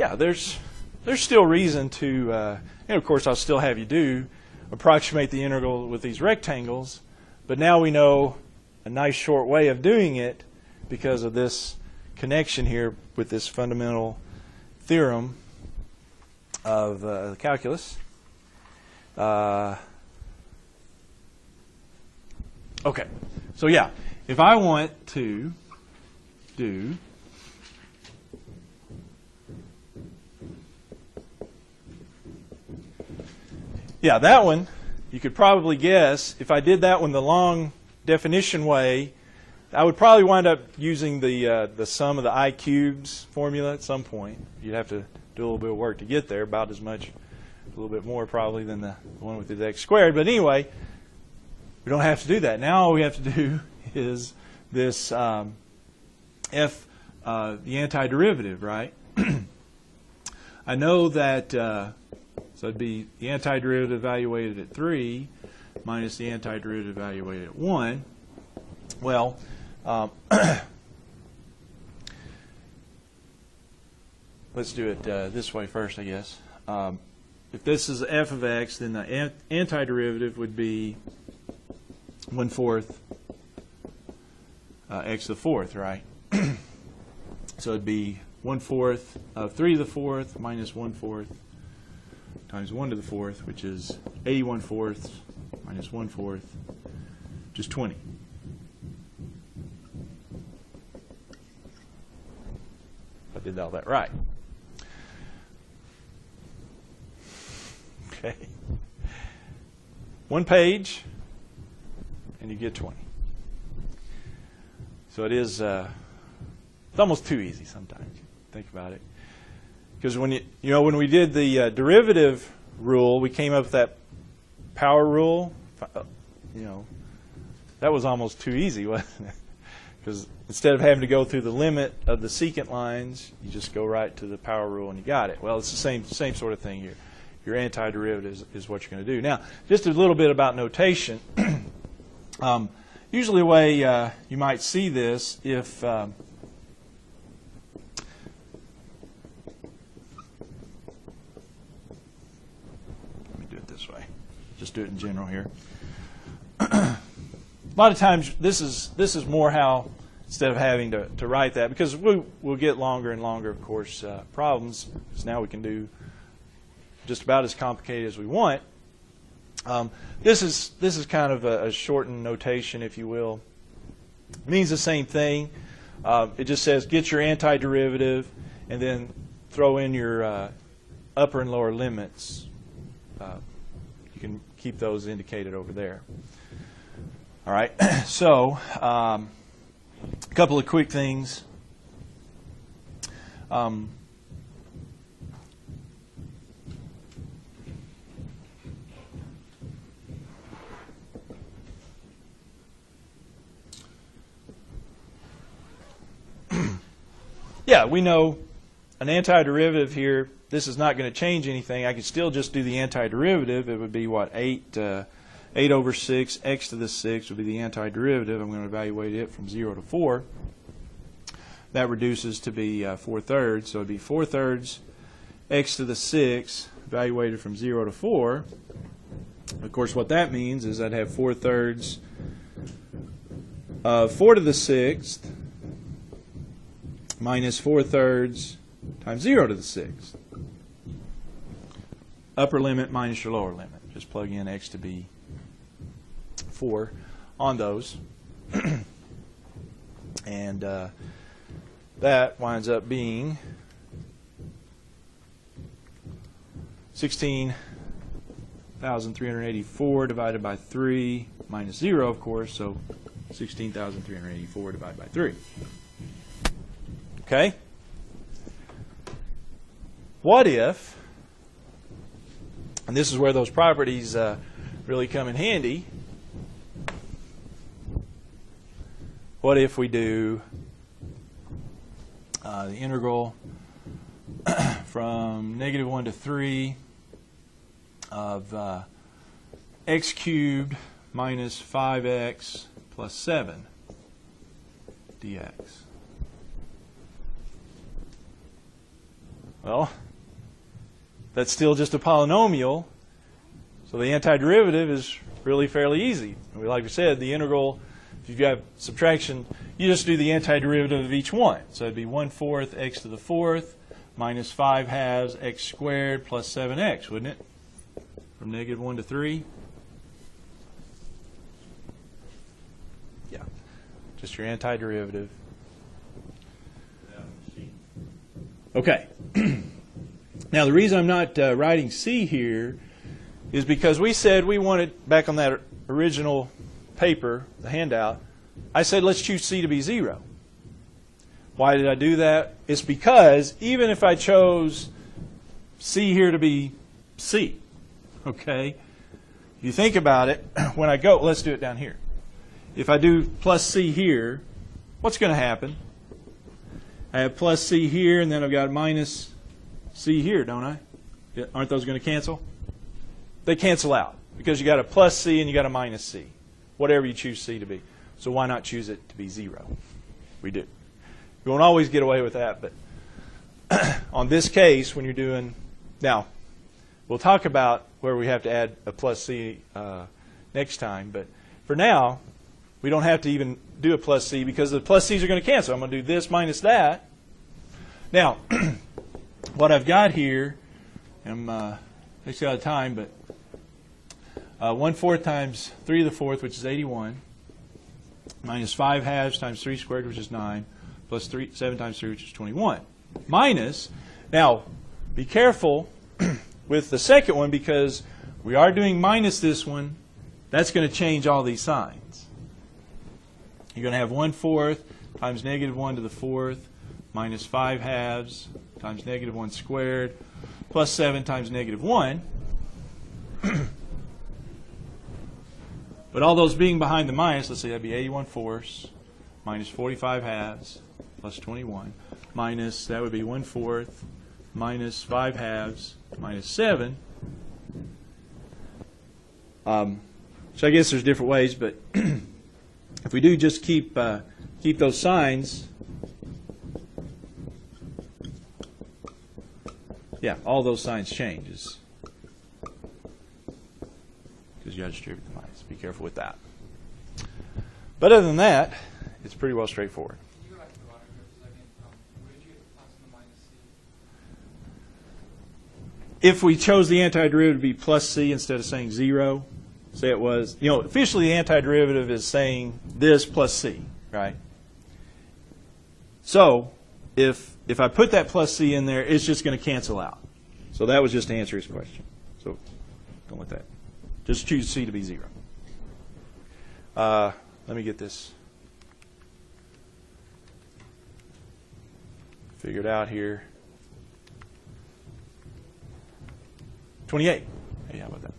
yeah, there's still reason to, and of course I'll still have you approximate the integral with these rectangles, but now we know a nice short way of doing it because of this connection here with this fundamental theorem of calculus. Okay, so yeah, if I want to do that one, you could probably guess, if I did that one the long definition way, I would probably wind up using the sum of the I cubes formula at some point. You'd have to do a little bit of work to get there, about as much, a little bit more probably than the one with the x squared. But anyway, we don't have to do that. Now all we have to do is this the antiderivative, right? I know that, so it'd be the antiderivative evaluated at 3 minus the antiderivative evaluated at 1. Well, let's do it this way first, I guess. If this is f of x, then the antiderivative would be 1/4 x to the 4th, right? So it'd be 1/4 of 3 to the 4th minus 1/4 times 1 to the 4th, which is 81/4 minus 1/4, which is 20. I did all that right. Okay. One page, and you get 20. So it is, it's almost too easy sometimes. Think about it. Because when when we did the derivative rule, we came up with that power rule. That was almost too easy, wasn't it? Because instead of having to go through the limit of the secant lines, you just go right to the power rule and you got it. Well, it's the same sort of thing here. Your antiderivative is what you're going to do. Now, just a little bit about notation. Usually the way you might see this, if let me do it this way. Just do it in general here. A lot of times this is more how, instead of having to write that, because we'll get longer and longer, of course, problems, because now we can do just about as complicated as we want. This is kind of a shortened notation, if you will. It means the same thing. It just says get your antiderivative and then throw in your upper and lower limits. You can keep those indicated over there. All right, so a couple of quick things. Yeah, we know an antiderivative here, this is not going to change anything. I could still just do the antiderivative. It would be, what, 8 over 6, x to the 6 would be the antiderivative. I'm going to evaluate it from 0 to 4. That reduces to be 4/3, so it would be 4/3 x to the 6 evaluated from 0 to 4. Of course, what that means is I'd have 4/3 of 4 to the 6th minus 4/3 times 0 to the 6th. Upper limit minus your lower limit. Just plug in x to be 4 on those. And that winds up being 16,384 divided by 3 minus 0, of course, so 16,384 divided by 3. Okay? What if, and this is where those properties really come in handy, what if we do the integral from -1 to 3 of x cubed minus 5x plus 7 dx. Well, that's still just a polynomial, so the antiderivative is really fairly easy. Like we said, the integral, if you've got subtraction, you just do the antiderivative of each one. So it'd be 1/4 x to the 4th minus 5/2 x squared plus 7x, wouldn't it? From -1 to 3. Yeah, just your antiderivative. Okay. Now the reason I'm not writing c here is because we said we wanted, back on that original paper, the handout, I said let's choose c to be 0. Why did I do that? It's because even if I chose c here to be c, okay, if you think about it, when I go, let's do it down here. If I do plus c here, what's going to happen? I have plus c here, and then I've got minus c here, don't I? Aren't those going to cancel? They cancel out because you got a plus c and you got a minus c, whatever you choose c to be. So why not choose it to be 0? We do. You won't always get away with that, but on this case, when you're doing, now, we'll talk about where we have to add a plus c next time, but for now, we don't have to even do a plus c because the plus c's are going to cancel. I'm going to do this minus that. Now, what I've got here, I'm actually out of time, but 1/4 times 3 to the 4th, which is 81, minus 5/2 times 3 squared, which is 9, plus 7 times 3, which is 21. Minus, now, be careful with the second one because we are doing minus this one. That's going to change all these signs. You're going to have 1/4 times -1 to the 4th minus 5/2 times -1 squared plus 7 times -1. But all those being behind the minus, let's say that'd be 81/4 minus 45/2 plus 21 minus, that would be 1/4 minus 5/2 minus 7. So I guess there's different ways, but if we do just keep those signs, yeah, all those signs change because you got to distribute the minus. Be careful with that. But other than that, it's pretty well straightforward. If we chose the antiderivative to be plus c instead of saying 0, say it was, officially the antiderivative is saying this plus c, right? So if I put that plus c in there, it's just going to cancel out. So that was just to answer his question. So don't let that. Just choose c to be 0. Let me get this figured out here. 28. Hey, how about that?